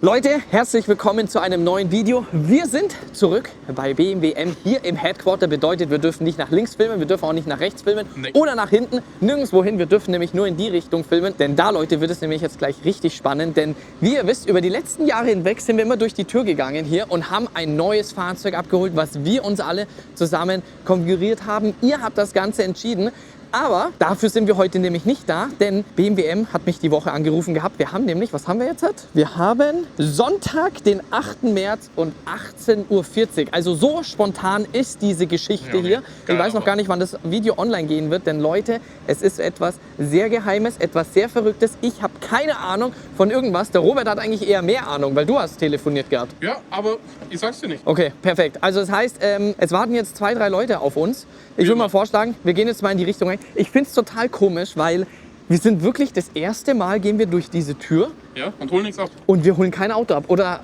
Leute, herzlich willkommen zu einem neuen Video. Wir sind zurück bei BMW M hier im Headquarter. Bedeutet, wir dürfen nicht nach links filmen, wir dürfen auch nicht nach rechts filmen oder nach hinten, nirgendwo hin. Wir dürfen nämlich nur in die Richtung filmen, denn da, Leute, wird es nämlich jetzt gleich richtig spannend. Denn wie ihr wisst, über die letzten Jahre hinweg sind wir immer durch die Tür gegangen hier und haben ein neues Fahrzeug abgeholt, was wir uns alle zusammen konfiguriert haben. Ihr habt das Ganze entschieden. Aber dafür sind wir heute nämlich nicht da, denn BMW M hat mich die Woche angerufen gehabt. Wir haben nämlich, was haben wir jetzt? Wir haben Sonntag, den 8. März und 18:40 Uhr. Also so spontan ist diese Geschichte hier. Ich weiß noch gar nicht, wann das Video online gehen wird, denn Leute, es ist etwas sehr Geheimes, etwas sehr Verrücktes. Ich habe keine Ahnung von irgendwas. Der Robert hat eigentlich eher mehr Ahnung, weil du hast telefoniert gehabt. Ja, aber ich sag's dir nicht. Okay, perfekt. Also das heißt, es warten jetzt 2, 3 Leute auf uns. Ich würde mal vorschlagen, wir gehen jetzt mal in die Richtung rein. Ich finde es total komisch, weil wir sind wirklich das erste Mal gehen wir durch diese Tür. Ja, und holen nichts ab. Und wir holen kein Auto ab. Oder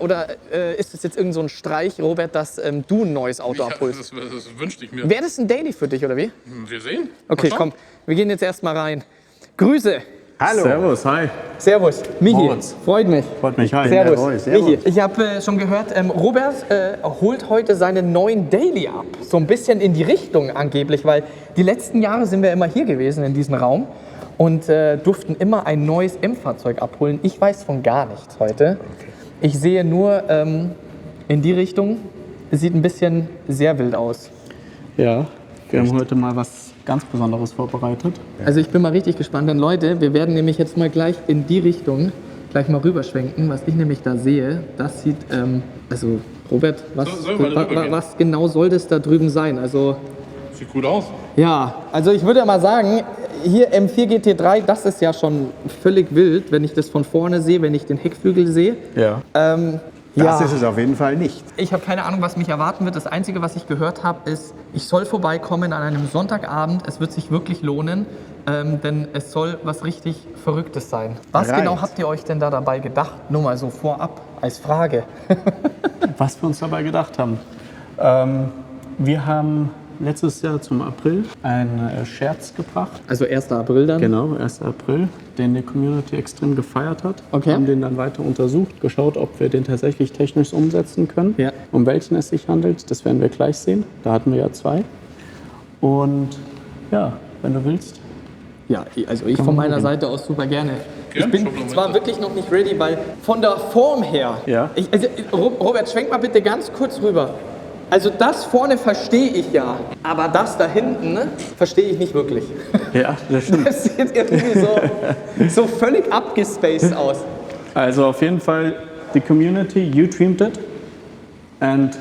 ist das jetzt irgend so ein Streich, Robert, dass du ein neues Auto abholst? Das wünschte ich mir. Wäre das ein Daily für dich, oder wie? Wir sehen. Okay, komm, wir gehen jetzt erstmal rein. Grüße. Hallo. Servus, hi. Servus, Michi. Moritz. Freut mich. Freut mich, hi. Servus, Servus. Michi. Ich habe schon gehört, Robert holt heute seinen neuen Daily ab. So ein bisschen in die Richtung angeblich, weil die letzten Jahre sind wir immer hier gewesen in diesem Raum und durften immer ein neues M-Fahrzeug abholen. Ich weiß von gar nichts heute. Ich sehe nur in die Richtung. Es sieht ein bisschen sehr wild aus. Ja, wir haben heute mal was ganz Besonderes vorbereitet. Also ich bin mal richtig gespannt, denn Leute, wir werden nämlich jetzt mal gleich in die Richtung gleich mal rüberschwenken. Was ich nämlich da sehe, das sieht, also Robert, was genau soll das da drüben sein? Also Sieht gut aus. ja, also ich würde mal sagen, hier M4 GT3, das ist ja schon völlig wild, wenn ich das von vorne sehe, wenn ich den Heckflügel sehe. Ja. Das ist es auf jeden Fall nicht. Ich habe keine Ahnung, was mich erwarten wird. Das Einzige, was ich gehört habe, ist, ich soll vorbeikommen an einem Sonntagabend. Es wird sich wirklich lohnen, denn es soll was richtig Verrücktes sein. Was Right. genau habt ihr euch denn da dabei gedacht? Nur mal so vorab als Frage. Was wir uns dabei gedacht haben. Wir haben letztes Jahr zum April einen Scherz gebracht. Also 1. April dann? Genau, 1. April, den die Community extrem gefeiert hat. Okay. Haben den dann weiter untersucht, geschaut, ob wir den tatsächlich technisch umsetzen können. Ja. Um welchen es sich handelt, das werden wir gleich sehen. Da hatten wir ja 2. Und ja, wenn du willst. Ja, also ich von meiner Seite aus super gerne. Ich bin zwar wirklich noch nicht ready, weil von der Form her, Ja. Robert, schwenk mal bitte ganz kurz rüber. Also das vorne verstehe ich ja, aber das da hinten, ne, verstehe ich nicht wirklich. Ja, das stimmt. Das sieht irgendwie so völlig abgespaced aus. Also auf jeden Fall, die Community, you dreamed it and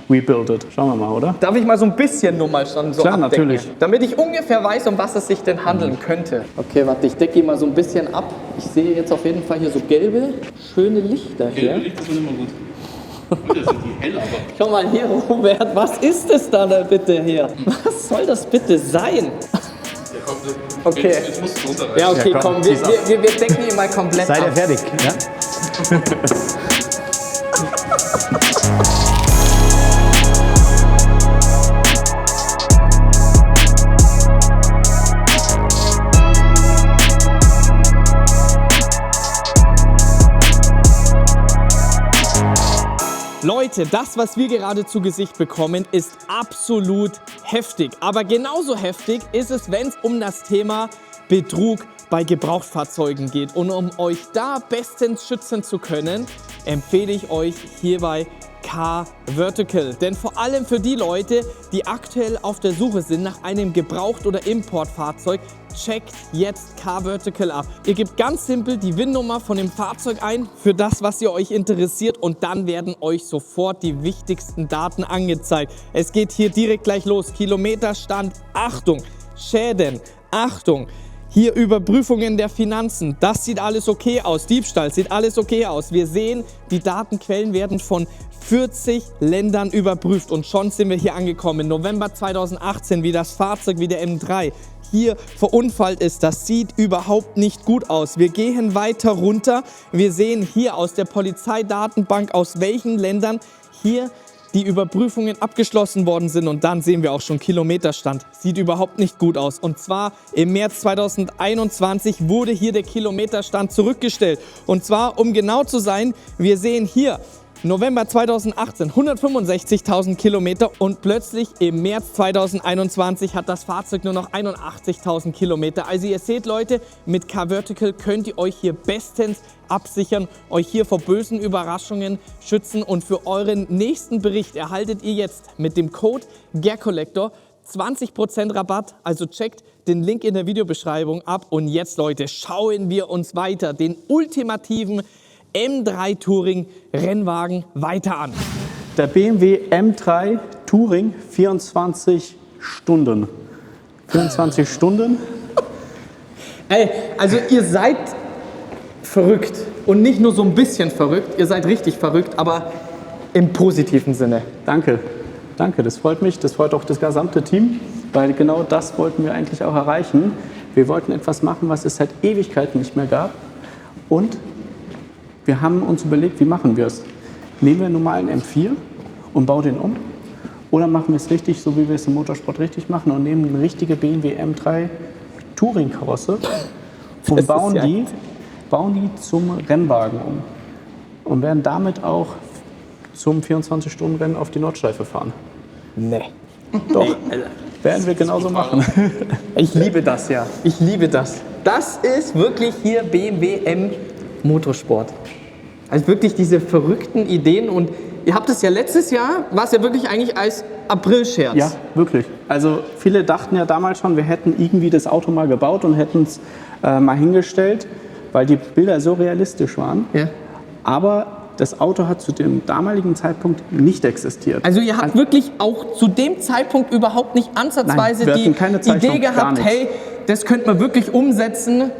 we built it. Schauen wir mal, oder? Darf ich mal so ein bisschen nur mal schon so Klar, abdecken? natürlich. Damit ich ungefähr weiß, um was es sich denn handeln könnte. Okay, warte, ich decke ihn mal so ein bisschen ab. Ich sehe jetzt auf jeden Fall hier so gelbe, schöne Lichter hier. Licht sind immer gut. Das sind die hell, aber. Schau mal hier, Robert, was ist es da bitte hier? Was soll das bitte sein? Okay. Jetzt musst du runterreißen. Ja, okay, Ja, komm, komm, zieh's ab. wir decken ihn mal komplett Seid ihr ab. fertig? Ja? Leute, das, was wir gerade zu Gesicht bekommen, ist absolut heftig. Aber genauso heftig ist es, wenn es um das Thema Betrug bei Gebrauchtfahrzeugen geht. Und um euch da bestens schützen zu können, empfehle ich euch hierbei Car Vertical. Denn vor allem für die Leute, die aktuell auf der Suche sind nach einem Gebraucht- oder Importfahrzeug, checkt jetzt Car Vertical ab. Ihr gebt ganz simpel die VIN-Nummer von dem Fahrzeug ein für das, was ihr euch interessiert, und dann werden euch sofort die wichtigsten Daten angezeigt. Es geht hier direkt gleich los. Kilometerstand, Achtung, Schäden, Achtung. Hier Überprüfungen der Finanzen, das sieht alles okay aus. Diebstahl sieht alles okay aus. Wir sehen, die Datenquellen werden von 40 Ländern überprüft und schon sind wir hier angekommen. November 2018, wie das Fahrzeug, wie der M3 hier verunfallt ist, das sieht überhaupt nicht gut aus. Wir gehen weiter runter. Wir sehen hier aus der Polizeidatenbank, aus welchen Ländern hier die Überprüfungen abgeschlossen worden sind und dann sehen wir auch schon Kilometerstand. Sieht überhaupt nicht gut aus. Und zwar im März 2021 wurde hier der Kilometerstand zurückgestellt. Und zwar, um genau zu sein, wir sehen hier November 2018 165.000 Kilometer und plötzlich im März 2021 hat das Fahrzeug nur noch 81.000 Kilometer. Also ihr seht Leute, mit Car-Vertical könnt ihr euch hier bestens absichern, euch hier vor bösen Überraschungen schützen und für euren nächsten Bericht erhaltet ihr jetzt mit dem Code GEARCollector 20% Rabatt, also checkt den Link in der Videobeschreibung ab. Und jetzt Leute, schauen wir uns weiter den ultimativen M3 Touring Rennwagen weiter an. Der BMW M3 Touring 24 Stunden. 24 Stunden. Ey, also ihr seid verrückt und nicht nur so ein bisschen verrückt, ihr seid richtig verrückt, aber im positiven Sinne. Danke, danke, das freut mich, das freut auch das gesamte Team, weil genau das wollten wir eigentlich auch erreichen. Wir wollten etwas machen, was es seit Ewigkeiten nicht mehr gab und wir haben uns überlegt, wie machen wir es? Nehmen wir einen normalen M4 und bauen den um? Oder machen wir es richtig, so wie wir es im Motorsport richtig machen und nehmen eine richtige BMW M3 Touring-Karosse und bauen die zum Rennwagen um und werden damit auch zum 24-Stunden-Rennen auf die Nordschleife fahren. Nee. Doch, werden wir genauso machen. Ich liebe das ja. Ich liebe das. Das ist wirklich hier BMW M Motorsport. Also wirklich diese verrückten Ideen und ihr habt es ja letztes Jahr, war es ja wirklich eigentlich als April-Scherz. Ja, wirklich. Also viele dachten ja damals schon, wir hätten irgendwie das Auto mal gebaut und hätten es mal hingestellt, weil die Bilder so realistisch waren. Ja. Aber das Auto hat zu dem damaligen Zeitpunkt nicht existiert. Also ihr habt wirklich auch zu dem Zeitpunkt überhaupt nicht ansatzweise Nein, wir die hatten keine Zeichnung, Idee gar gehabt, nichts. hey, das könnte man wirklich umsetzen.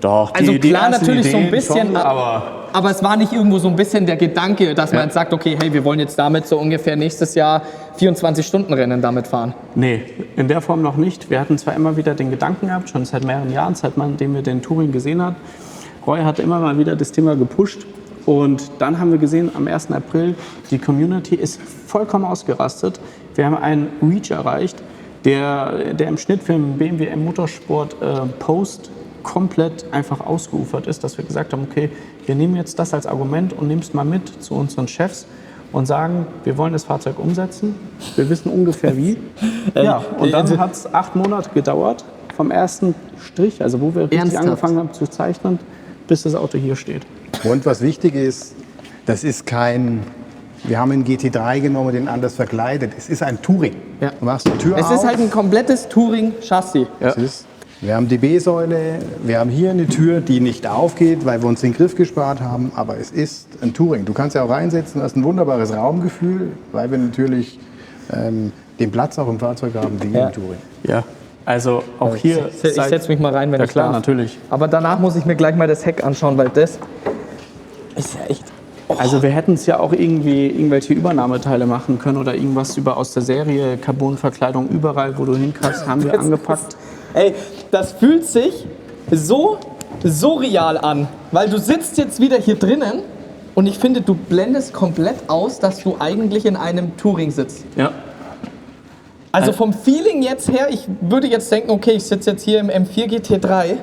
Doch, Also klar, natürlich so ein bisschen, schon, aber es war nicht irgendwo so ein bisschen der Gedanke, dass man jetzt sagt, okay, hey, wir wollen jetzt damit so ungefähr nächstes Jahr 24-Stunden-Rennen damit fahren. Nee, in der Form noch nicht. Wir hatten zwar immer wieder den Gedanken gehabt, schon seit mehreren Jahren, seitdem wir den Touring gesehen haben. Roy hatte immer mal wieder das Thema gepusht. Und dann haben wir gesehen, am 1. April, die Community ist vollkommen ausgerastet. Wir haben einen Reach erreicht, der im Schnitt für den BMW M Motorsport Post komplett einfach ausgeufert ist, dass wir gesagt haben, okay, wir nehmen jetzt das als Argument und nehmen es mal mit zu unseren Chefs und sagen, wir wollen das Fahrzeug umsetzen. Wir wissen ungefähr wie. Ja, und dann hat es 8 Monate gedauert, vom ersten Strich, also wo wir richtig Ernsthaft? angefangen haben zu zeichnen, bis das Auto hier steht. Und was wichtig ist, das ist kein, wir haben einen GT3 genommen, den anders verkleidet. Es ist ein Touring. Ja. Du machst die Tür auf. Es ist halt ein komplettes Touring-Chassis. Wir haben die B-Säule, wir haben hier eine Tür, die nicht aufgeht, weil wir uns den Griff gespart haben, aber es ist ein Touring. Du kannst ja auch reinsetzen, du hast ein wunderbares Raumgefühl, weil wir natürlich den Platz auch im Fahrzeug haben wie im Touring. Ja, also auch hier. Ich setze mich mal rein, wenn Ja ich klar, darf. natürlich. Aber danach muss ich mir gleich mal das Heck anschauen, weil das ist ja echt... Also wir hätten es ja auch irgendwie irgendwelche Übernahmeteile machen können oder irgendwas aus der Serie, Carbonverkleidung überall, wo du hinkriegst, haben wir angepackt. Ey, das fühlt sich so real an, weil du sitzt jetzt wieder hier drinnen und ich finde, du blendest komplett aus, dass du eigentlich in einem Touring sitzt. Ja. Also vom Feeling jetzt her, ich würde jetzt denken, okay, ich sitze jetzt hier im M4 GT3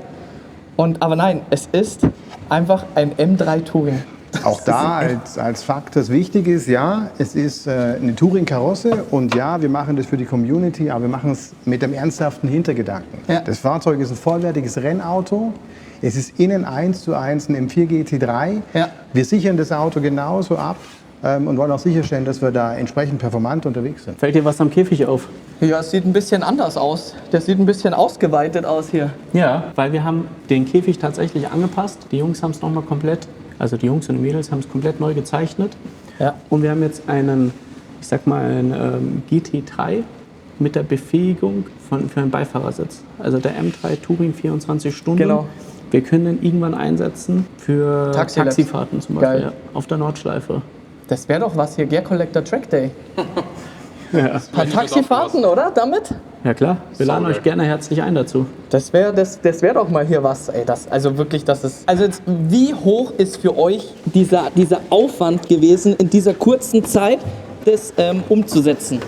aber nein, es ist einfach ein M3 Touring. Auch da als Fakt, das Wichtige ist, ja, es ist eine Touring-Karosse und ja, wir machen das für die Community, aber wir machen es mit dem ernsthaften Hintergedanken. Ja. Das Fahrzeug ist ein vollwertiges Rennauto, es ist innen 1:1 ein M4 GT3. Ja. Wir sichern das Auto genauso ab und wollen auch sicherstellen, dass wir da entsprechend performant unterwegs sind. Fällt dir was am Käfig auf? Ja, es sieht ein bisschen anders aus. Das sieht ein bisschen ausgeweitet aus hier. Ja, weil wir haben den Käfig tatsächlich angepasst. Die Jungs haben es nochmal komplett, also die Jungs und die Mädels haben es komplett neu gezeichnet. Ja. Und wir haben jetzt einen, ich sag mal, einen GT3 mit der Befähigung für einen Beifahrersitz. Also der M3 Touring 24 Stunden. Genau. Wir können den irgendwann einsetzen für Taxilabs. Taxifahrten zum Beispiel, Geil. ja, auf der Nordschleife. Das wäre doch was hier, GEARCollector Track Day. Ja, Ein paar Taxifahrten, oder? Damit? ja klar, wir laden euch gerne herzlich ein dazu. Das wäre wär doch mal hier was. Ey, also wirklich, das ist. Also jetzt, wie hoch ist für euch dieser Aufwand gewesen in dieser kurzen Zeit? das umzusetzen?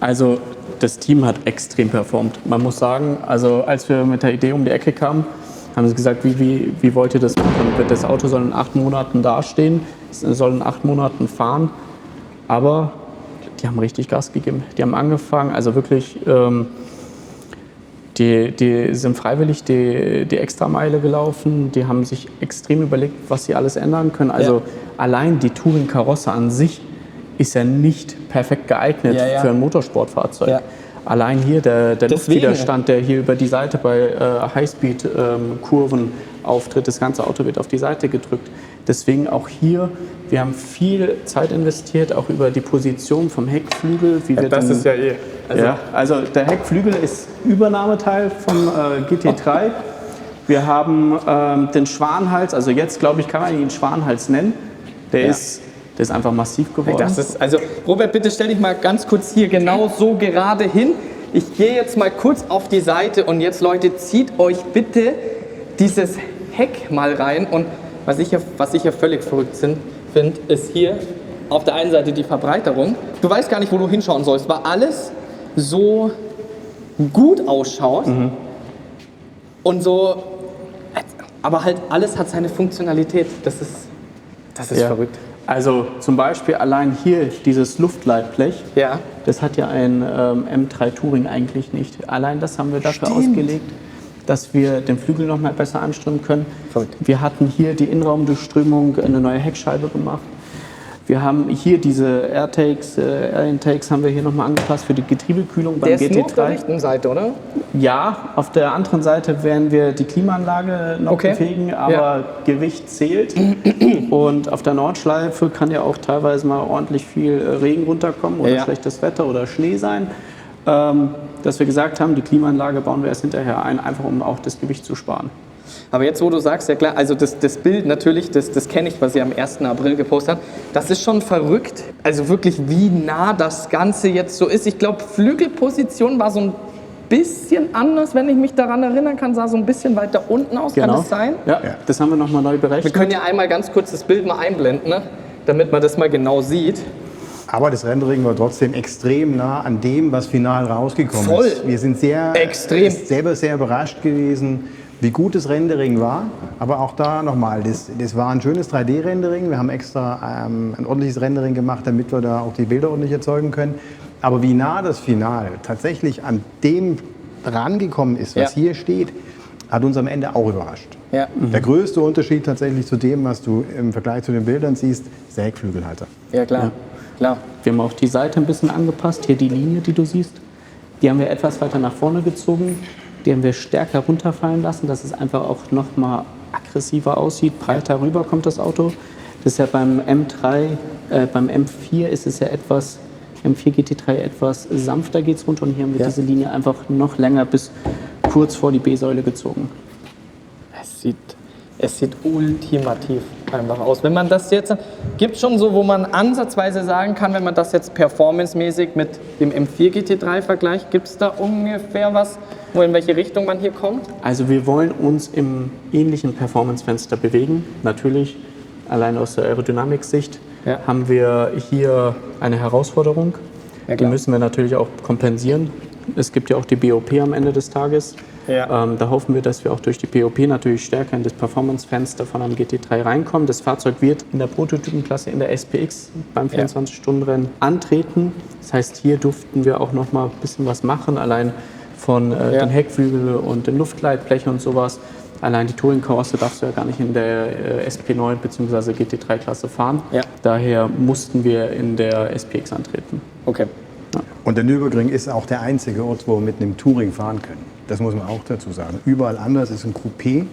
Also das Team hat extrem performt. Man muss sagen, also als wir mit der Idee um die Ecke kamen, haben sie gesagt, wie wollt ihr das machen? Das Auto soll in 8 Monaten dastehen, es soll in 8 Monaten fahren, aber die haben richtig Gas gegeben. Die haben angefangen, also wirklich, die sind freiwillig die Extrameile gelaufen, die haben sich extrem überlegt, was sie alles ändern können. Also allein die Touring-Karosse an sich ist ja nicht perfekt geeignet für ein Motorsportfahrzeug. Ja. Allein hier der Luftwiderstand, der hier über die Seite bei Highspeed-Kurven auftritt, das ganze Auto wird auf die Seite gedrückt. Deswegen auch hier, wir haben viel Zeit investiert, auch über die Position vom Heckflügel. Das ist ja eh. Also der Heckflügel ist Übernahmeteil vom GT3. Wir haben den Schwanhals, also jetzt glaube ich, kann man ihn Schwanhals nennen. Der ist einfach massiv geworden. Also Robert, bitte stell dich mal ganz kurz hier genau so gerade hin. Ich gehe jetzt mal kurz auf die Seite und jetzt, Leute, zieht euch bitte dieses Heck mal rein. Und was ich ja völlig verrückt finde, ist hier auf der einen Seite die Verbreiterung. Du weißt gar nicht, wo du hinschauen sollst, weil alles so gut ausschaut und so, aber halt alles hat seine Funktionalität. Das ist verrückt. Also zum Beispiel allein hier dieses Luftleitblech, das hat ja ein M3 Touring eigentlich nicht. Allein das haben wir dafür ausgelegt, dass wir den Flügel noch mal besser anströmen können. Verrückt. Wir hatten hier die Innenraumdurchströmung, eine neue Heckscheibe gemacht. Wir haben hier diese Air-Intakes haben wir hier nochmal angepasst für die Getriebekühlung beim GT3. Der ist nur auf der rechten Seite, oder? Ja, auf der anderen Seite werden wir die Klimaanlage noch befähigen, aber Gewicht zählt. Und auf der Nordschleife kann ja auch teilweise mal ordentlich viel Regen runterkommen oder schlechtes Wetter oder Schnee sein. Dass wir gesagt haben, die Klimaanlage bauen wir erst hinterher ein, einfach um auch das Gewicht zu sparen. Aber jetzt, wo du sagst, ja klar, also das Bild natürlich, das kenne ich, was ihr am 1. April gepostet habt, das ist schon verrückt. Also wirklich, wie nah das Ganze jetzt so ist. Ich glaube, Flügelposition war so ein bisschen anders, wenn ich mich daran erinnern kann, sah so ein bisschen weiter unten aus, kann das sein? Ja, das haben wir nochmal neu berechnet. Wir können ja einmal ganz kurz das Bild mal einblenden, ne? Damit man das mal genau sieht. Aber das Rendering war trotzdem extrem nah an dem, was final rausgekommen ist. Wir sind selber sehr überrascht gewesen, wie gut das Rendering war. Aber auch da nochmal, das war ein schönes 3D-Rendering. Wir haben extra ein ordentliches Rendering gemacht, damit wir da auch die Bilder ordentlich erzeugen können. Aber wie nah das Final tatsächlich an dem rangekommen ist, was hier steht, hat uns am Ende auch überrascht. Ja. Der größte Unterschied tatsächlich zu dem, was du im Vergleich zu den Bildern siehst, ist der Heckflügelhalter. Ja, klar. Klar. Wir haben auch die Seite ein bisschen angepasst. Hier die Linie, die du siehst, die haben wir etwas weiter nach vorne gezogen. Die haben wir stärker runterfallen lassen, dass es einfach auch noch mal aggressiver aussieht, breiter rüber kommt das Auto. Das ist ja beim beim M4 ist es ja etwas, M4 GT3 etwas sanfter geht's runter und hier haben wir diese Linie einfach noch länger bis kurz vor die B-Säule gezogen. Es sieht ultimativ einfach aus. Wenn man das jetzt, gibt es schon so, wo man ansatzweise sagen kann, wenn man das jetzt performancemäßig mit dem M4 GT3 vergleicht, gibt es da ungefähr was, in welche Richtung man hier kommt? Also wir wollen uns im ähnlichen Performance-Fenster bewegen. Natürlich, allein aus der Aerodynamik-Sicht haben wir hier eine Herausforderung. Die müssen wir natürlich auch kompensieren. Es gibt ja auch die BOP am Ende des Tages. Da hoffen wir, dass wir auch durch die BOP natürlich stärker in das Performance-Fenster von einem GT3 reinkommen. Das Fahrzeug wird in der Prototypenklasse in der SPX beim 24-Stunden-Rennen antreten. Das heißt, hier durften wir auch noch mal ein bisschen was machen, allein von den Heckflügel und den Luftleitblech und sowas. Allein die Touring-Karosse darfst du ja gar nicht in der SP9 bzw. GT3-Klasse fahren. Daher mussten wir in der SPX antreten. Okay. Und der Nürburgring ist auch der einzige Ort, wo wir mit einem Touring fahren können. Das muss man auch dazu sagen. Überall anders ist ein Coupé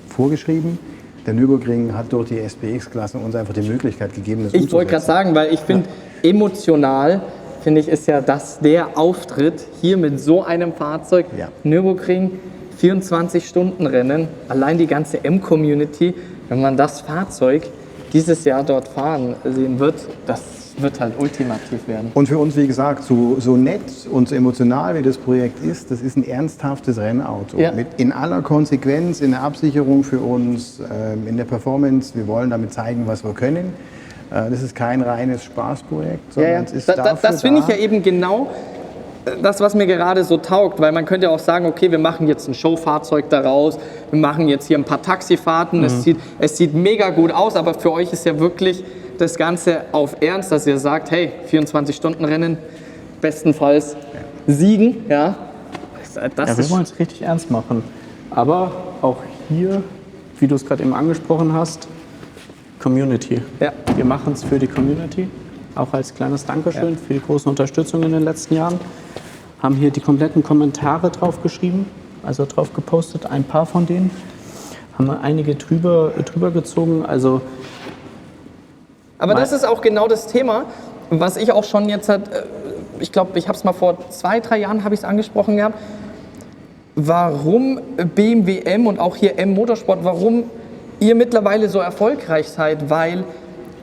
vorgeschrieben. Der Nürburgring hat durch die SPX-Klasse uns einfach die Möglichkeit gegeben, das umzusetzen. Ich wollte gerade sagen, weil ich finde, emotional, finde ich, ist ja das der Auftritt hier mit so einem Fahrzeug. Nürburgring, 24-Stunden-Rennen, allein die ganze M-Community, wenn man das Fahrzeug dieses Jahr dort fahren sehen wird, das wird halt ultimativ werden. Und für uns, wie gesagt, so nett und so emotional wie das Projekt ist, das ist ein ernsthaftes Rennauto. In aller Konsequenz, in der Absicherung für uns, in der Performance. Wir wollen damit zeigen, was wir können. Das ist kein reines Spaßprojekt, sondern es ist dafür Das finde ich da. ja eben genau das, was mir gerade so taugt, weil man könnte ja auch sagen, okay, wir machen jetzt ein Showfahrzeug daraus, wir machen jetzt hier ein paar Taxifahrten, es sieht mega gut aus, aber für euch ist ja wirklich das Ganze auf Ernst, dass ihr sagt, hey, 24-Stunden-Rennen, bestenfalls siegen, ja. Wir wollen es richtig ernst machen. Aber auch hier, wie du es gerade eben angesprochen hast, Community. Ja. Wir machen es für die Community, auch als kleines Dankeschön für die große Unterstützung in den letzten Jahren. Haben hier die kompletten Kommentare drauf geschrieben, also drauf gepostet, ein paar von denen. Haben einige drüber gezogen, also... Aber das ist auch genau das Thema, was ich auch schon jetzt ich glaube, ich habe es mal vor 2-3 Jahren habe ich es angesprochen gehabt, warum BMW M und auch hier M Motorsport, warum ihr mittlerweile so erfolgreich seid, weil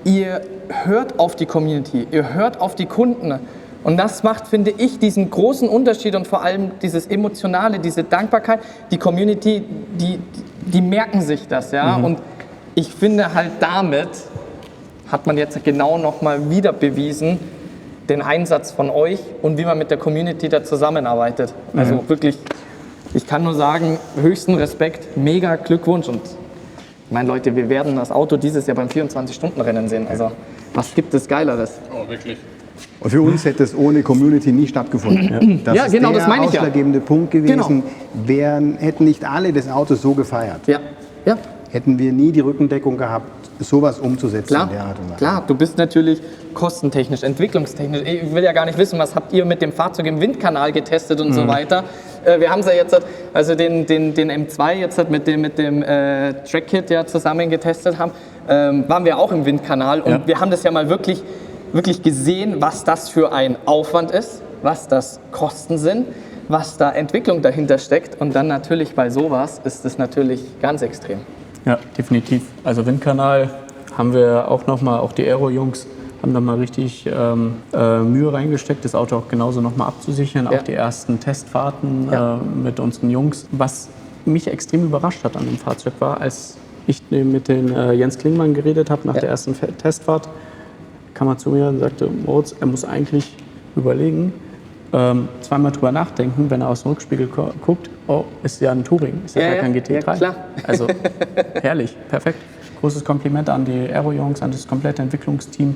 ihr hört auf die Community, ihr hört auf die Kunden. Und das macht, finde ich, diesen großen Unterschied und vor allem dieses Emotionale, diese Dankbarkeit. Die Community, die merken sich das, ja. Und ich finde halt damit hat man jetzt genau nochmal wieder bewiesen, den Einsatz von euch und wie man mit der Community da zusammenarbeitet. Also wirklich, ich kann nur sagen, höchsten Respekt, mega Glückwunsch. Und ich meine, Leute, wir werden das Auto dieses Jahr beim 24-Stunden-Rennen sehen. Also was gibt es Geileres? Oh, wirklich. Und für uns hätte es ohne Community nie stattgefunden. Das ist genau, der das meine ich ja. ausschlaggebende Punkt gewesen. Genau. Hätten nicht alle das Auto so gefeiert, Ja, hätten wir nie die Rückendeckung gehabt, sowas umzusetzen klar, in der Art und Weise. klar. Du bist natürlich kostentechnisch, entwicklungstechnisch. Ich will ja gar nicht wissen, was habt ihr mit dem Fahrzeug im Windkanal getestet und so weiter. Wir haben es ja jetzt, also den M2 jetzt mit dem Track-Kit ja zusammen getestet haben, waren wir auch im Windkanal und wir haben das ja mal wirklich gesehen, was das für ein Aufwand ist, was das Kosten sind, was da Entwicklung dahinter steckt und dann natürlich bei sowas ist es natürlich ganz extrem. Ja, definitiv. Also Windkanal haben wir auch nochmal, auch die Aero-Jungs haben da mal richtig Mühe reingesteckt, das Auto auch genauso nochmal abzusichern. Auch die ersten Testfahrten mit unseren Jungs. Was mich extrem überrascht hat an dem Fahrzeug war, als ich mit den Jens Klingmann geredet habe nach der ersten Testfahrt, kam er zu mir und sagte, Moritz, er muss eigentlich überlegen, zweimal drüber nachdenken, wenn er aus dem Rückspiegel guckt, oh, ist ja ein Touring, ist ja gar kein GT3. Ja, klar. Also herrlich, perfekt. Großes Kompliment an die Aero-Jungs, an das komplette Entwicklungsteam,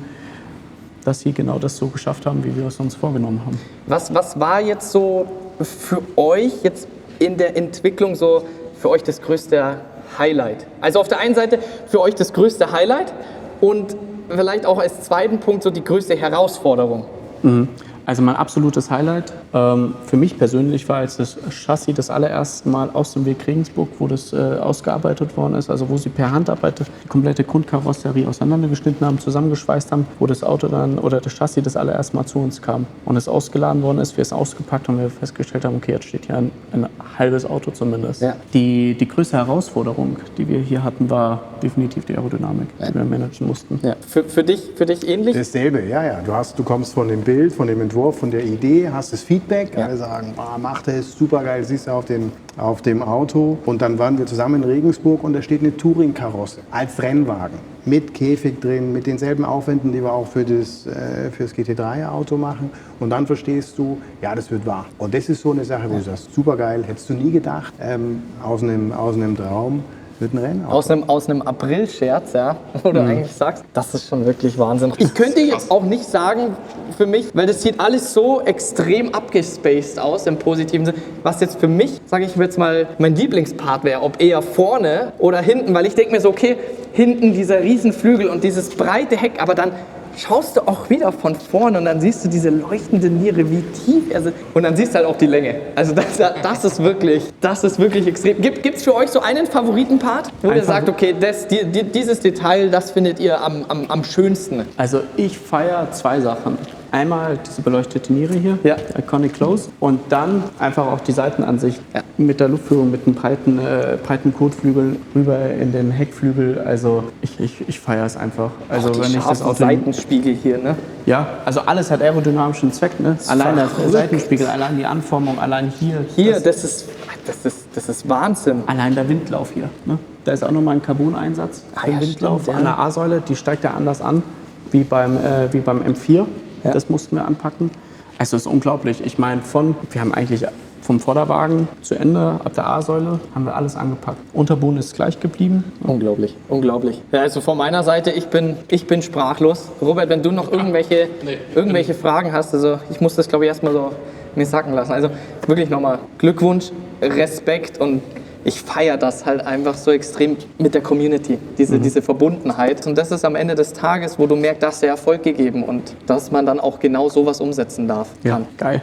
dass sie genau das so geschafft haben, wie wir es uns vorgenommen haben. Was war jetzt so für euch jetzt in der Entwicklung so für euch das größte Highlight? Also auf der einen Seite für euch das größte Highlight und vielleicht auch als zweiten Punkt so die größte Herausforderung. Also mein absolutes Highlight für mich persönlich war, als das Chassis das allererste Mal aus dem Weg Regensburg, wo das ausgearbeitet worden ist, also wo sie per Handarbeit die komplette Grundkarosserie auseinandergeschnitten haben, zusammengeschweißt haben, wo das Auto dann oder das Chassis das allererste Mal zu uns kam und es ausgeladen worden ist, wir es ausgepackt und wir festgestellt haben, okay, jetzt steht hier ein halbes Auto zumindest. Ja. Die größte Herausforderung, die wir hier hatten, war definitiv die Aerodynamik, die wir managen mussten. Ja. Für dich ähnlich? Dasselbe, ja. Du kommst von dem Bild, von dem Entwurf, von der Idee, hast das Feedback, alle sagen, macht es, super geil, siehst du auf dem Auto. Und dann waren wir zusammen in Regensburg und da steht eine Touring-Karosse als Rennwagen mit Käfig drin, mit denselben Aufwänden, die wir auch für das GT3-Auto machen. Und dann verstehst du, ja, das wird wahr. Und das ist so eine Sache, wo du sagst, super geil, hättest du nie gedacht, aus einem Traum. Aus einem April-Scherz, ja, wo du eigentlich sagst, das ist schon wirklich Wahnsinn. Ich könnte jetzt auch nicht sagen für mich, weil das sieht alles so extrem abgespaced aus im positiven Sinne, was jetzt für mich, sage ich jetzt mal, mein Lieblingspart wäre, ob eher vorne oder hinten, weil ich denke mir so, okay, hinten dieser Riesenflügel und dieses breite Heck, aber dann schaust du auch wieder von vorne und dann siehst du diese leuchtende Niere, wie tief er ist. Und dann siehst du halt auch die Länge. Also das ist wirklich extrem. Gibt es für euch so einen Favoritenpart, wo ihr sagt, okay, dieses Detail, das findet ihr am schönsten? Also ich feiere zwei Sachen. Einmal diese beleuchtete Niere hier, Iconic Close, und dann einfach auch die Seitenansicht mit der Luftführung, mit einem breiten Kotflügel rüber in den Heckflügel. Also ich feiere es einfach. Also auch die wenn ich das Auto Seitenspiegel hier, ne? Ja, also alles hat aerodynamischen Zweck, ne? Allein der Seitenspiegel, allein die Anformung, allein hier. Hier, das ist Wahnsinn. Allein der Windlauf hier, ne? Da ist auch nochmal ein Carbon-Einsatz im Windlauf stimmt, an der A-Säule, die steigt ja anders an. wie beim M4. Ja. Das mussten wir anpacken. Also es ist unglaublich. Ich meine, wir haben eigentlich vom Vorderwagen zu Ende, ab der A-Säule, haben wir alles angepackt. Unterboden ist gleich geblieben. Unglaublich, unglaublich. Ja, also von meiner Seite, ich bin sprachlos. Robert, wenn du noch irgendwelche Fragen hast, also ich muss das, glaube ich, erstmal so mir sacken lassen. Also wirklich nochmal Glückwunsch, Respekt und ich feiere das halt einfach so extrem mit der Community, diese Verbundenheit. Und das ist am Ende des Tages, wo du merkst, dass der Erfolg gegeben und dass man dann auch genau sowas umsetzen kann. Ja, geil.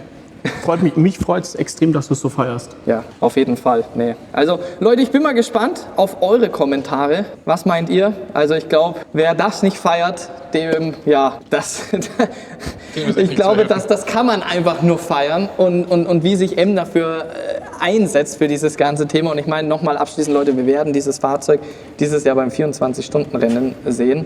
Mich freut es extrem, dass du es so feierst. Ja, auf jeden Fall. Nee. Also Leute, ich bin mal gespannt auf eure Kommentare. Was meint ihr? Also ich glaube, wer das nicht feiert, dem, ja, ich glaube, das kann man einfach nur feiern und wie sich M dafür einsetzt für dieses ganze Thema. Und ich meine nochmal abschließend, Leute, wir werden dieses Fahrzeug dieses Jahr beim 24-Stunden-Rennen sehen.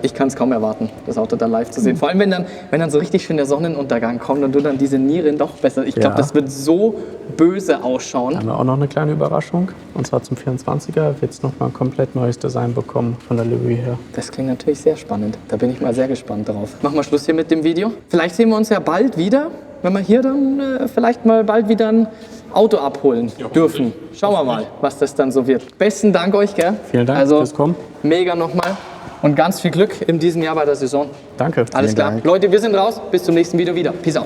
Ich kann es kaum erwarten, das Auto dann live zu sehen. Vor allem, wenn dann so richtig schön der Sonnenuntergang kommt und du dann diese Nieren doch besser. Ich glaube, das wird so böse ausschauen. Da haben wir auch noch eine kleine Überraschung. Und zwar zum 24er wird es nochmal ein komplett neues Design bekommen von der Livery her. Das klingt natürlich sehr spannend. Da bin ich mal sehr gespannt drauf. Machen wir Schluss hier mit dem Video. Vielleicht sehen wir uns ja bald wieder, wenn wir hier dann vielleicht mal bald wieder ein Auto abholen dürfen. Schauen wir mal, was das dann so wird. Besten Dank euch, gell? Vielen Dank fürs Kommen. Mega nochmal. Und ganz viel Glück in diesem Jahr bei der Saison. Danke. Alles klar. Dank. Leute, wir sind raus. Bis zum nächsten Video wieder. Peace out.